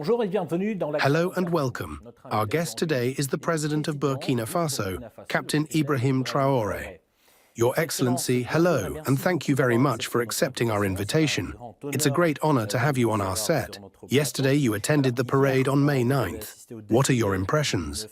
Hello and welcome. Our guest today is the President of Burkina Faso, Captain Ibrahim Traoré. Your Excellency, hello, and thank you very much for accepting our invitation. It's a great honor to have you on our set. Yesterday you attended the parade on May 9th. What are your impressions?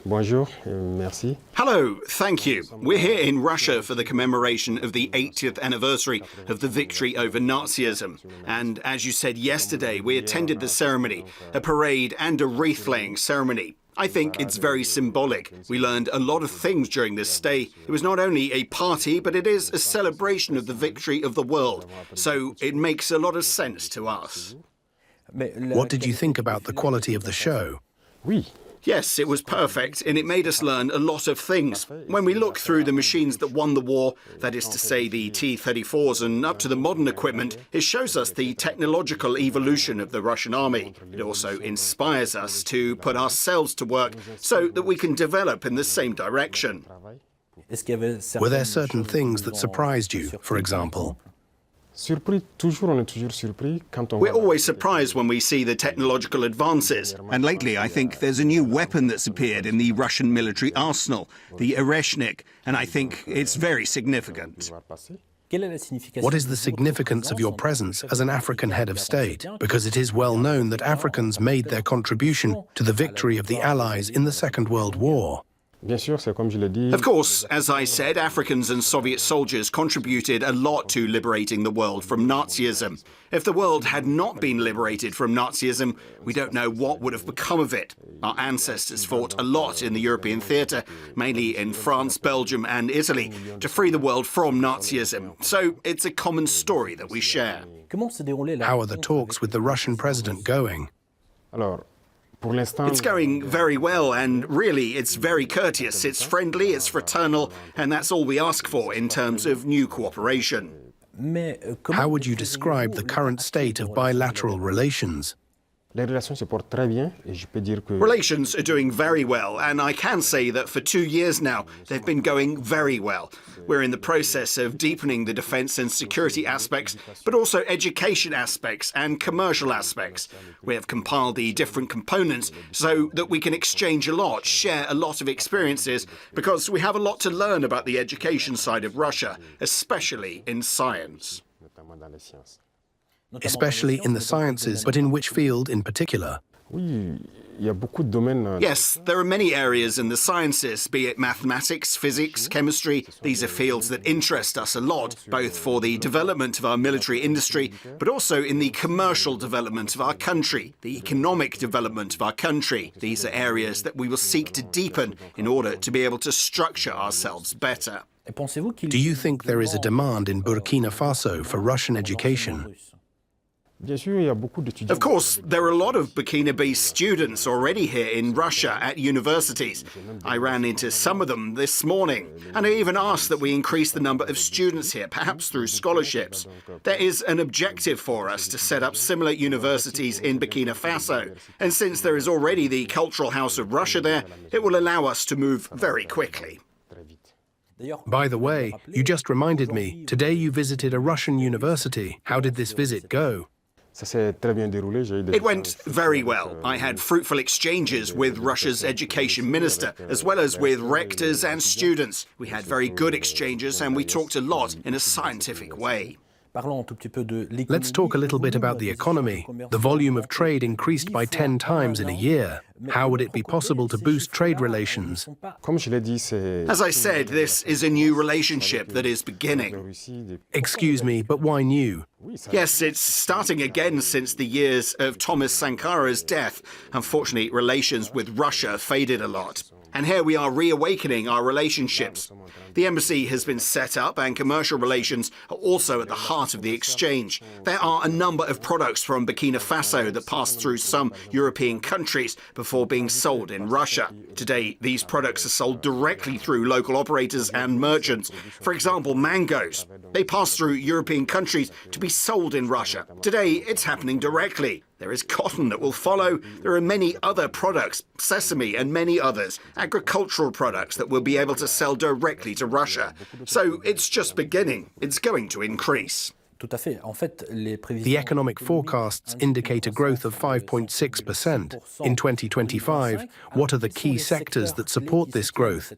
Bonjour, merci. Hello, thank you. We're here in Russia for the commemoration of the 80th anniversary of the victory over Nazism. And as you said yesterday, we attended the ceremony, a parade and a wreath-laying ceremony. I think it's very symbolic. We learned a lot of things during this stay. It was not only a party, but it is a celebration of the victory of the world. So it makes a lot of sense to us. What did you think about the quality of the show? Oui. Yes, it was perfect, and it made us learn a lot of things. When we look through the machines that won the war, that is to say the T-34s and up to the modern equipment, it shows us the technological evolution of the Russian army. It also inspires us to put ourselves to work so that we can develop in the same direction. Were there certain things that surprised you, for example? We're always surprised when we see the technological advances. And lately, I think there's a new weapon that's appeared in the Russian military arsenal, the unrestrained, and I think it's very significant. What is the significance of your presence as an African head of state? Because it is well known that Africans made their contribution to the victory of the Allies in the Second World War. Of course, as I said, Africans and Soviet soldiers contributed a lot to liberating the world from Nazism. If the world had not been liberated from Nazism, we don't know what would have become of it. Our ancestors fought a lot in the European theatre, mainly in France, Belgium and Italy, to free the world from Nazism. So it's a common story that we share. How are the talks with the Russian president going? It's going very well, and really it's very courteous. It's friendly, it's fraternal, and that's all we ask for in terms of new cooperation. How would you describe the current state of bilateral relations? Relations are doing very well, and I can say that for 2 years now, they've been going very well. We're in the process of deepening the defence and security aspects, but also education aspects and commercial aspects. We have compiled the different components so that we can exchange a lot, share a lot of experiences, because we have a lot to learn about the education side of Russia, especially in science. Especially in the sciences, but in which field in particular? Yes, there are many areas in the sciences, be it mathematics, physics, chemistry. These are fields that interest us a lot, both for the development of our military industry, but also in the commercial development of our country, the economic development of our country. These are areas that we will seek to deepen in order to be able to structure ourselves better. Do you think there is a demand in Burkina Faso for Russian education? Of course, there are a lot of Burkina-based students already here in Russia at universities. I ran into some of them this morning, and I even asked that we increase the number of students here, perhaps through scholarships. There is an objective for us to set up similar universities in Burkina Faso, and since there is already the Cultural House of Russia there, it will allow us to move very quickly. By the way, you just reminded me, today you visited a Russian university. How did this visit go? It went very well. I had fruitful exchanges with Russia's education minister, as well as with rectors and students. We had very good exchanges and we talked a lot in a scientific way. Let's talk a little bit about the economy. The volume of trade increased by 10 times in a year. How would it be possible to boost trade relations? As I said, this is a new relationship that is beginning. Excuse me, but why new? Yes, it's starting again since the years of Thomas Sankara's death. Unfortunately, relations with Russia faded a lot. And here we are reawakening our relationships. The embassy has been set up and commercial relations are also at the heart of the exchange. There are a number of products from Burkina Faso that pass through some European countries before being sold in Russia. Today, these products are sold directly through local operators and merchants. For example, mangoes. They pass through European countries to be sold in Russia. Today, it's happening directly. There is cotton that will follow. There are many other products, sesame and many others, agricultural products that we'll be able to sell directly to Russia. So it's just beginning. It's going to increase. The economic forecasts indicate a growth of 5.6%. In 2025, what are the key sectors that support this growth?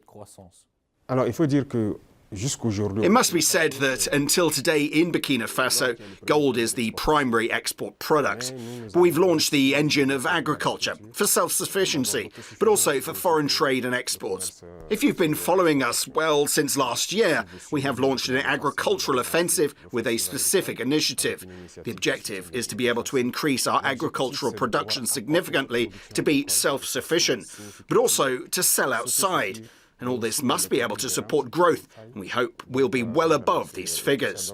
Alors, il faut dire que jusqu'aujourd'hui, It must be said that until today in Burkina Faso, gold is the primary export product. But we've launched the engine of agriculture for self-sufficiency, but also for foreign trade and exports. If you've been following us well since last year, we have launched an agricultural offensive with a specific initiative. The objective is to be able to increase our agricultural production significantly to be self-sufficient, but also to sell outside. And all this must be able to support growth, and we hope we'll be well above these figures.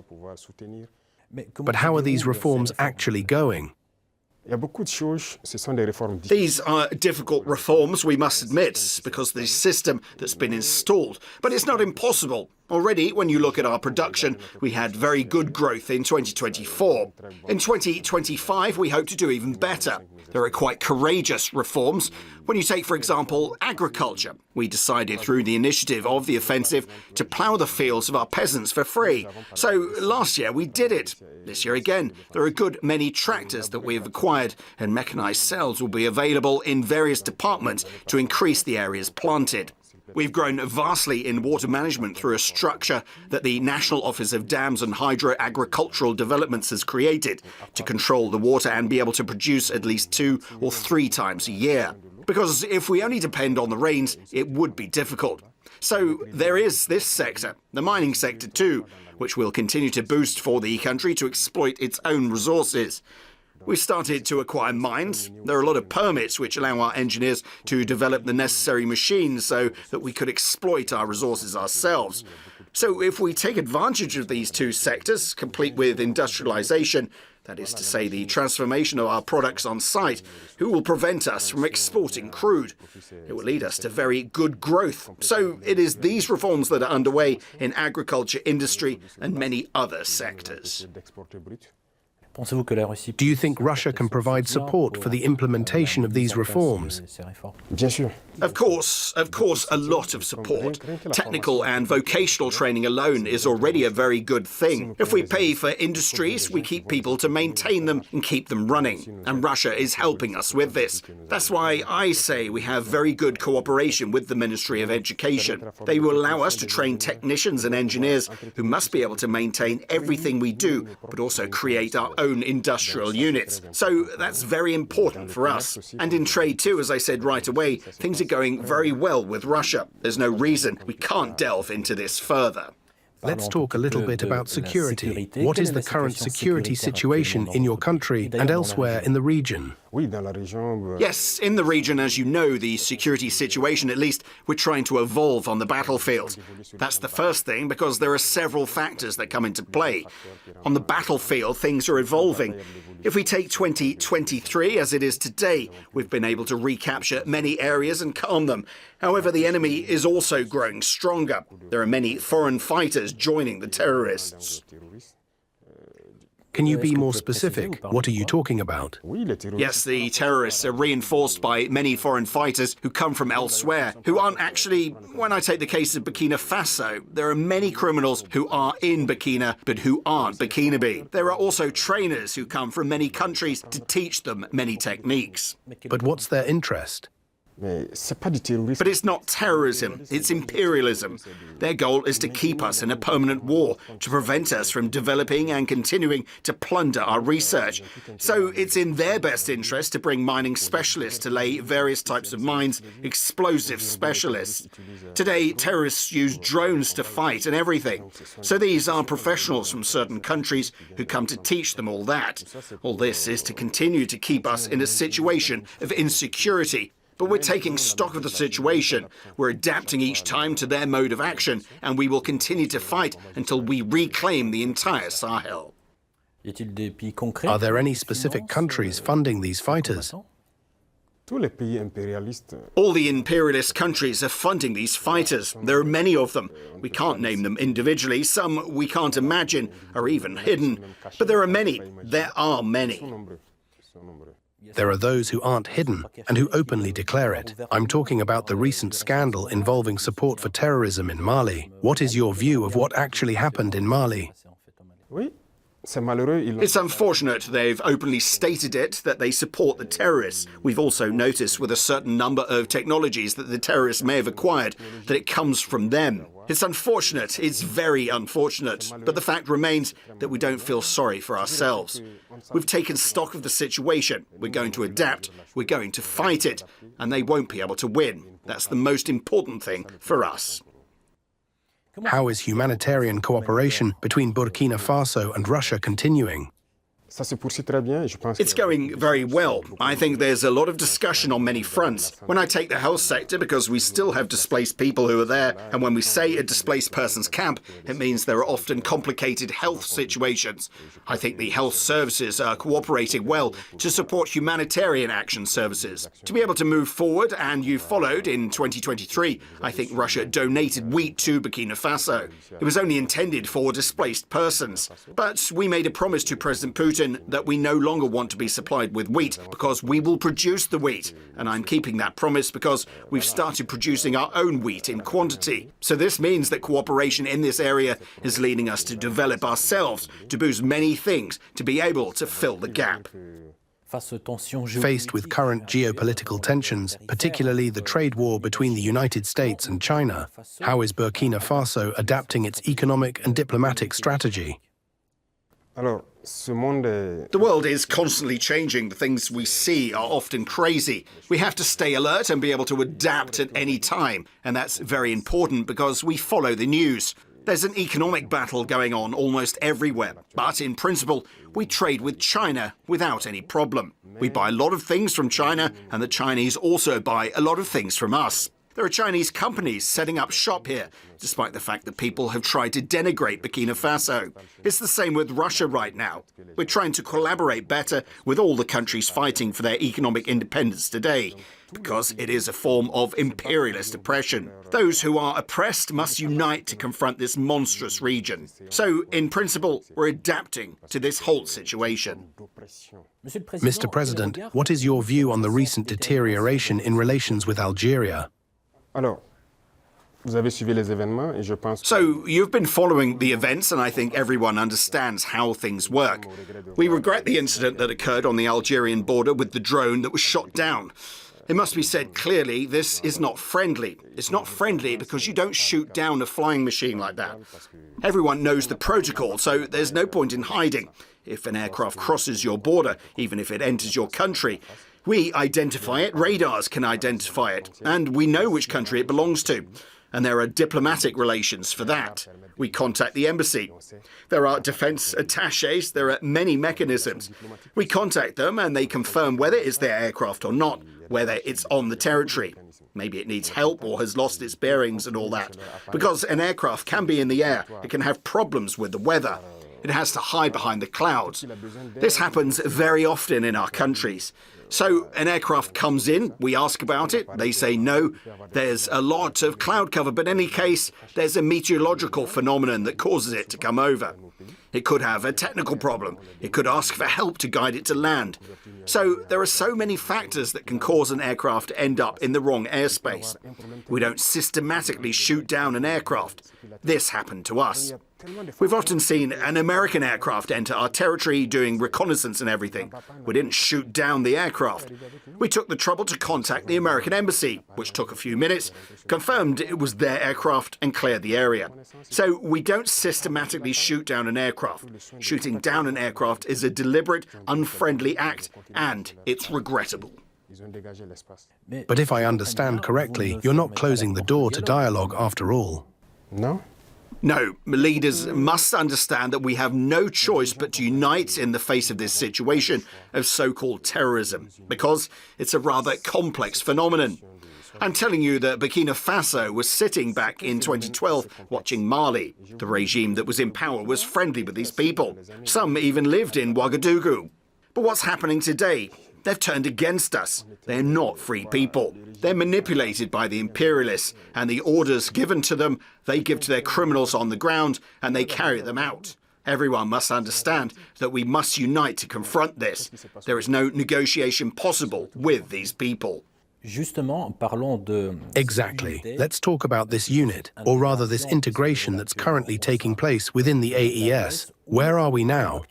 But how are these reforms actually going? il y a beaucoup de choses, ce sont des réformes difficiles. These are difficult reforms, we must admit, because the system that's been installed. But it's not impossible. Already, when you look at our production, we had very good growth in 2024. In 2025, we hope to do even better. There are quite courageous reforms. When you take, for example, agriculture, we decided through the initiative of the offensive to plough the fields of our peasants for free. So last year we did it. This year again, there are a good many tractors that we have acquired, and mechanised cells will be available in various departments to increase the areas planted. We've grown vastly in water management through a structure that the National Office of Dams and Hydro-Agricultural Developments has created to control the water and be able to produce at least 2 or 3 times a year. Because if we only depend on the rains, it would be difficult. So there is this sector, the mining sector too, which will continue to boost for the country to exploit its own resources. We've started to acquire mines. There are a lot of permits which allow our engineers to develop the necessary machines so that we could exploit our resources ourselves. So if we take advantage of these two sectors, complete with industrialization, that is to say the transformation of our products on site, who will prevent us from exporting crude? It will lead us to very good growth. So it is these reforms that are underway in agriculture, industry and many other sectors. Do you think Russia can provide support for the implementation of these reforms? Bien sûr. Of course, a lot of support. Technical and vocational training alone is already a very good thing. If we pay for industries, we keep people to maintain them and keep them running. And Russia is helping us with this. That's why I say we have very good cooperation with the Ministry of Education. They will allow us to train technicians and engineers who must be able to maintain everything we do, but also create our own industrial units. So that's very important for us. And in trade too, as I said right away, things are going very well with Russia. There's no reason we can't delve into this further. Let's talk a little bit about security. What is the current security situation in your country and elsewhere in the region? Oui, dans la région. Yes, in the region, as you know, the security situation, at least, we're trying to evolve on the battlefield. That's the first thing, because there are several factors that come into play. On the battlefield, things are evolving. If we take 2023 as it is today, we've been able to recapture many areas and calm them. However, the enemy is also growing stronger. There are many foreign fighters joining the terrorists. Can you be more specific? What are you talking about? Oui, les terroristes. Yes, the terrorists are reinforced by many foreign fighters who come from elsewhere, who aren't actually, when I take the case of Burkina Faso, there are many criminals who are in Burkina, but who aren't Burkinabe. There are also trainers who come from many countries to teach them many techniques. But what's their interest? Mais c'est pas du terrorisme. But it's not terrorism, it's imperialism. Their goal is to keep us in a permanent war, to prevent us from developing and continuing to plunder our research. So it's in their best interest to bring mining specialists to lay various types of mines, explosive specialists. Today, terrorists use drones to fight and everything. So these are professionals from certain countries who come to teach them all that. All this is to continue to keep us in a situation of insecurity. But we're taking stock of the situation. We're adapting each time to their mode of action, and we will continue to fight until we reclaim the entire Sahel. Are there any specific countries funding these fighters? Tous les pays impérialistes. All the imperialist countries are funding these fighters. There are many of them. We can't name them individually. Some we can't imagine are even hidden. But there are many. There are many. There are those who aren't hidden and who openly declare it. I'm talking about the recent scandal involving support for terrorism in Mali. What is your view of what actually happened in Mali? Oui. C'est malheureux. It's unfortunate they've openly stated it, that they support the terrorists. We've also noticed with a certain number of technologies that the terrorists may have acquired that it comes from them. It's unfortunate, it's very unfortunate, but the fact remains that we don't feel sorry for ourselves. We've taken stock of the situation, we're going to adapt, we're going to fight it, and they won't be able to win. That's the most important thing for us. How is humanitarian cooperation between Burkina Faso and Russia continuing? Ça se poursuit très bien. Je pense It's going very well. I think there's a lot of discussion on many fronts. When I take the health sector, because we still have displaced people who are there, and when we say a displaced persons camp, it means there are often complicated health situations. I think the health services are cooperating well to support humanitarian action services. To be able to move forward, and you followed in 2023, I think Russia donated wheat to Burkina Faso. It was only intended for displaced persons. But we made a promise to President Putin that we no longer want to be supplied with wheat because we will produce the wheat. And I'm keeping that promise because we've started producing our own wheat in quantity. So this means that cooperation in this area is leading us to develop ourselves, to boost many things, to be able to fill the gap. Faced with current geopolitical tensions, particularly the trade war between the United States and China, how is Burkina Faso adapting its economic and diplomatic strategy? Alors, ce monde est... The world is constantly changing. The things we see are often crazy. We have to stay alert and be able to adapt at any time. And that's very important because we follow the news. There's an economic battle going on almost everywhere. But in principle, we trade with China without any problem. We buy a lot of things from China, and the Chinese also buy a lot of things from us. There are Chinese companies setting up shop here, despite the fact that people have tried to denigrate Burkina Faso. It's the same with Russia right now. We're trying to collaborate better with all the countries fighting for their economic independence today, because it is a form of imperialist oppression. Those who are oppressed must unite to confront this monstrous region. So, in principle, we're adapting to this whole situation. Mr. President, what is your view on the recent deterioration in relations with Algeria? Alors, vous avez suivi les événements et je pense... So, you've been following the events, and I think everyone understands how things work. We regret the incident that occurred on the Algerian border with the drone that was shot down. It must be said clearly, this is not friendly. It's not friendly because you don't shoot down a flying machine like that. Everyone knows the protocol, so there's no point in hiding. If an aircraft crosses your border, even if it enters your country, we identify it, radars can identify it, and we know which country it belongs to. And there are diplomatic relations for that. We contact the embassy. There are defense attaches. There are many mechanisms. We contact them and they confirm whether it's their aircraft or not, whether it's on the territory. Maybe it needs help or has lost its bearings and all that. Because an aircraft can be in the air. It can have problems with the weather. It has to hide behind the clouds. This happens very often in our countries. So an aircraft comes in, we ask about it, they say no, there's a lot of cloud cover, but in any case, there's a meteorological phenomenon that causes it to come over. It could have a technical problem. It could ask for help to guide it to land. So there are so many factors that can cause an aircraft to end up in the wrong airspace. We don't systematically shoot down an aircraft. This happened to us. We've often seen an American aircraft enter our territory doing reconnaissance and everything. We didn't shoot down the aircraft. We took the trouble to contact the American embassy, which took a few minutes, confirmed it was their aircraft and cleared the area. So we don't systematically shoot down an aircraft. Shooting down an aircraft is a deliberate, unfriendly act, and it's regrettable. But if I understand correctly, you're not closing the door to dialogue after all. No? No, leaders must understand that we have no choice but to unite in the face of this situation of so-called terrorism, because it's a rather complex phenomenon. I'm telling you that Burkina Faso was sitting back in 2012 watching Mali. The regime that was in power was friendly with these people. Some even lived in Ouagadougou. But what's happening today? They've turned against us. They're not free people. They're manipulated by the imperialists, and the orders given to them, they give to their criminals on the ground, and they carry them out. Everyone must understand that we must unite to confront this. There is no negotiation possible with these people. Exactly. Let's talk about this unit, or rather this integration that's currently taking place within the AES. Where are we now?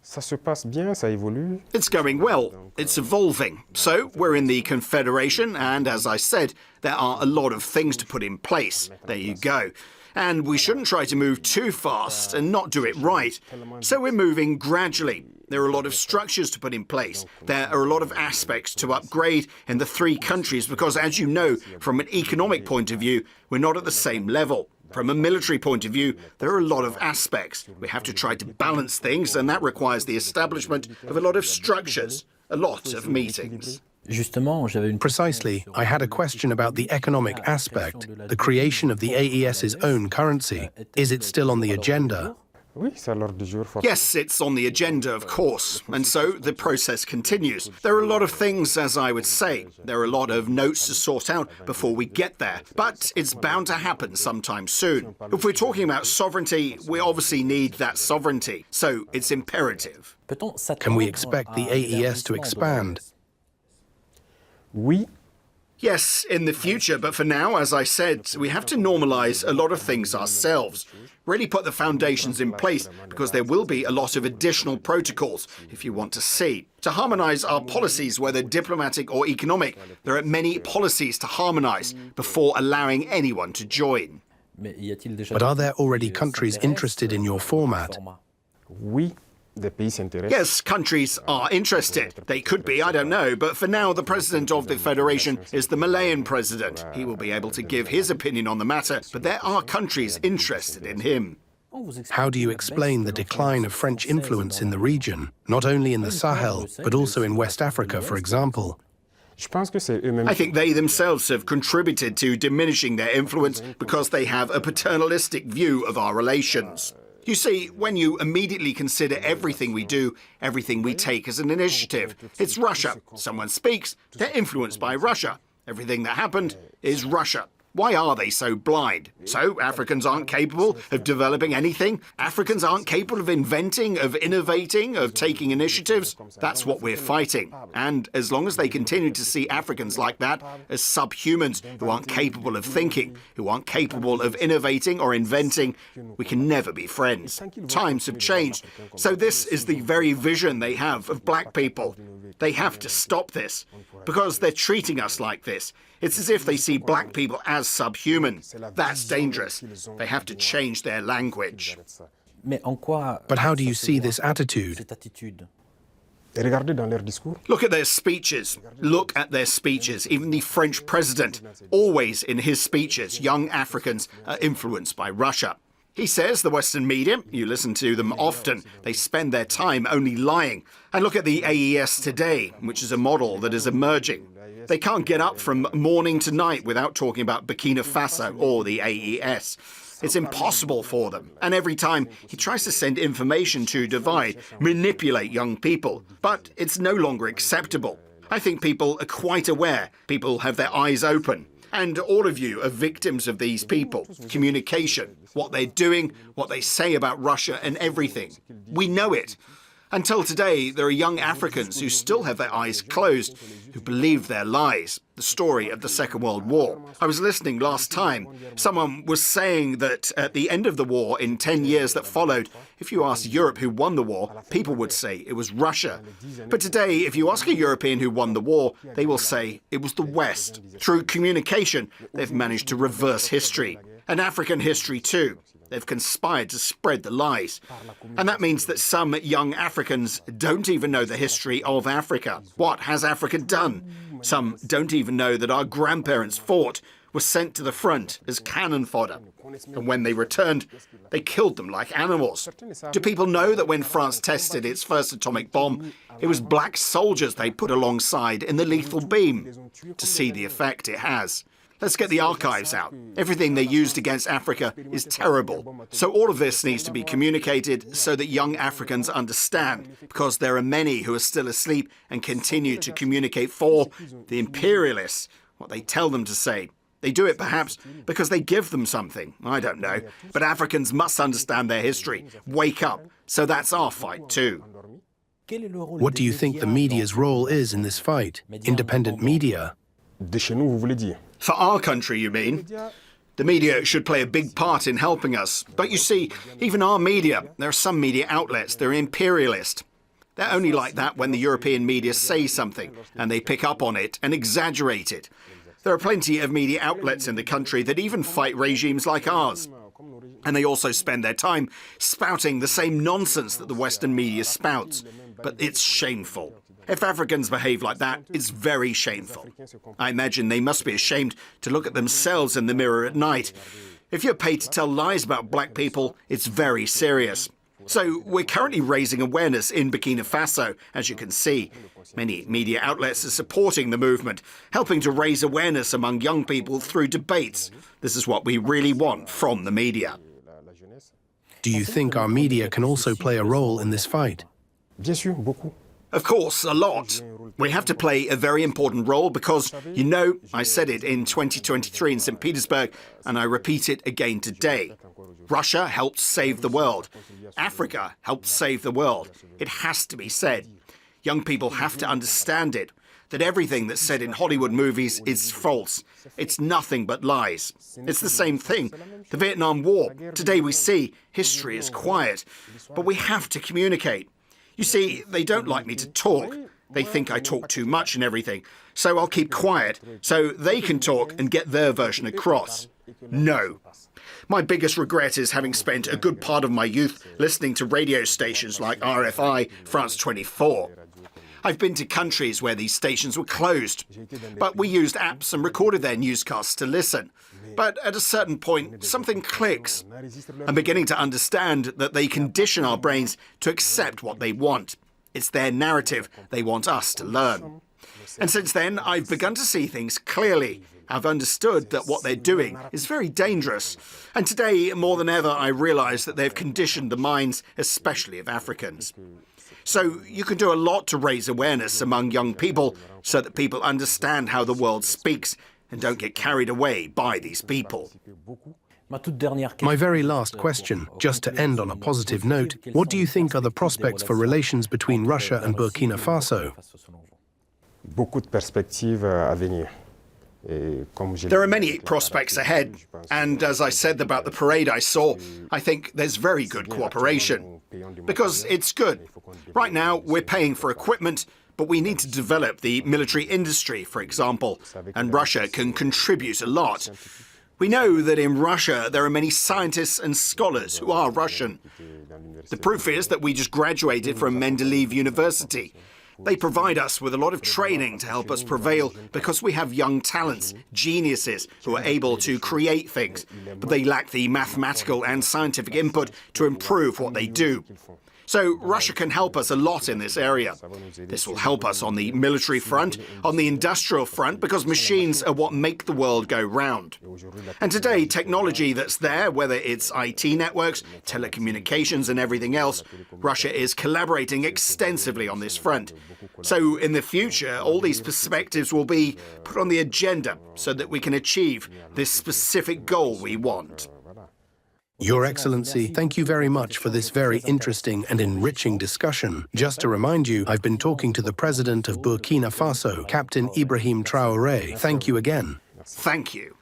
Ça se passe bien, ça évolue. It's going well. It's evolving. So we're in the Confederation, and as I said, there are a lot of things to put in place. There you go. And we shouldn't try to move too fast and not do it right. So we're moving gradually. There are a lot of structures to put in place. There are a lot of aspects to upgrade in the three countries because, as you know, from an economic point of view, we're not at the same level. From a military point of view, there are a lot of aspects. We have to try to balance things, and that requires the establishment of a lot of structures, a lot of meetings. Precisely, I had a question about the economic aspect, the creation of the AES's own currency. Is it still on the agenda? Yes, it's on the agenda, of course, and so the process continues. There are a lot of things, as I would say. There are a lot of notes to sort out before we get there, but it's bound to happen sometime soon. If we're talking about sovereignty, we obviously need that sovereignty, so it's imperative. Can we expect the AES to expand? Oui. Yes, in the future, but for now, as I said, we have to normalize a lot of things ourselves. Really put the foundations in place, because there will be a lot of additional protocols, if you want to see. To harmonize our policies, whether diplomatic or economic, there are many policies to harmonize before allowing anyone to join. But are there already countries interested in your format? Oui. Yes, countries are interested. They could be, I don't know. But for now, the president of the Federation is the Malayan president. He will be able to give his opinion on the matter, but there are countries interested in him. How do you explain the decline of French influence in the region, not only in the Sahel, but also in West Africa, for example? I think they themselves have contributed to diminishing their influence because they have a paternalistic view of our relations. You see, when you immediately consider everything we do, everything we take as an initiative, it's Russia. Someone speaks, they're influenced by Russia. Everything that happened is Russia. Why are they so blind? So Africans aren't capable of developing anything? Africans aren't capable of inventing, of innovating, of taking initiatives? That's what we're fighting. And as long as they continue to see Africans like that, as subhumans who aren't capable of thinking, who aren't capable of innovating or inventing, we can never be friends. Times have changed. So this is the very vision they have of black people. They have to stop this, because they're treating us like this. It's as if they see black people as subhuman. That's dangerous. They have to change their language. But how do you see this attitude? Look at their speeches. Look at their speeches. Even the French president, always in his speeches, young Africans are influenced by Russia. He says the Western media, you listen to them often, they spend their time only lying. And look at the AES today, which is a model that is emerging. They can't get up from morning to night without talking about Burkina Faso or the AES. It's impossible for them. And every time he tries to send information to divide, manipulate young people. But it's no longer acceptable. I think people are quite aware. People have their eyes open. And all of you are victims of these people. Communication, what they're doing, what they say about Russia and everything. We know it. Until today, there are young Africans who still have their eyes closed, who believe their lies. The story of the Second World War. I was listening last time. Someone was saying that at the end of the war, in 10 years that followed, if you asked Europe who won the war, people would say it was Russia. But today, if you ask a European who won the war, they will say it was the West. Through communication, they've managed to reverse history. And African history too. They've conspired to spread the lies. And that means that some young Africans don't even know the history of Africa. What has Africa done? Some don't even know that our grandparents fought, were sent to the front as cannon fodder. And when they returned, they killed them like animals. Do people know that when France tested its first atomic bomb, it was black soldiers they put alongside in the lethal beam to see the effect it has? Let's get the archives out. Everything they used against Africa is terrible. So all of this needs to be communicated so that young Africans understand, because there are many who are still asleep and continue to communicate for the imperialists, what they tell them to say. They do it perhaps because they give them something. I don't know. But Africans must understand their history. Wake up. So that's our fight too. What do you think the media's role is in this fight? Independent media? De chez nous, vous voulez dire? For our country, you mean? The media should play a big part in helping us. But you see, even our media, there are some media outlets, they're imperialist. They're only like that when the European media say something, and they pick up on it and exaggerate it. There are plenty of media outlets in the country that even fight regimes like ours. And they also spend their time spouting the same nonsense that the Western media spouts. But it's shameful. If Africans behave like that, it's very shameful. I imagine they must be ashamed to look at themselves in the mirror at night. If you're paid to tell lies about black people, it's very serious. So we're currently raising awareness in Burkina Faso, as you can see. Many media outlets are supporting the movement, helping to raise awareness among young people through debates. This is what we really want from the media. Do you think our media can also play a role in this fight? Bien sûr, beaucoup. Of course, a lot. We have to play a very important role because, you know, I said it in 2023 in St. Petersburg, and I repeat it again today. Russia helped save the world. Africa helped save the world. It has to be said. Young people have to understand it, that everything that's said in Hollywood movies is false. It's nothing but lies. It's the same thing. The Vietnam War. Today we see history is quiet, but we have to communicate. You see, they don't like me to talk. They think I talk too much and everything. So I'll keep quiet so they can talk and get their version across. No. My biggest regret is having spent a good part of my youth listening to radio stations like RFI, France 24. I've been to countries where these stations were closed, but we used apps and recorded their newscasts to listen. But at a certain point, something clicks. I'm beginning to understand that they condition our brains to accept what they want. It's their narrative they want us to learn. And since then, I've begun to see things clearly. I've understood that what they're doing is very dangerous. And today, more than ever, I realize that they've conditioned the minds, especially of Africans. So you can do a lot to raise awareness among young people so that people understand how the world speaks and don't get carried away by these people. My very last question, just to end on a positive note, what do you think are the prospects for relations between Russia and Burkina Faso? Beaucoup de perspectives à venir. There are many prospects ahead, and as I said about the parade I saw, I think there's very good cooperation, because it's good. Right now, we're paying for equipment, but we need to develop the military industry, for example, and Russia can contribute a lot. We know that in Russia there are many scientists and scholars who are Russian. The proof is that we just graduated from Mendeleev University. They provide us with a lot of training to help us prevail because we have young talents, geniuses who are able to create things, but they lack the mathematical and scientific input to improve what they do. So Russia can help us a lot in this area. This will help us on the military front, on the industrial front, because machines are what make the world go round. And today, technology that's there, whether it's IT networks, telecommunications and everything else, Russia is collaborating extensively on this front. So in the future, all these perspectives will be put on the agenda so that we can achieve this specific goal we want. Your Excellency, thank you very much for this very interesting and enriching discussion. Just to remind you, I've been talking to the President of Burkina Faso, Captain Ibrahim Traoré. Thank you again. Thank you.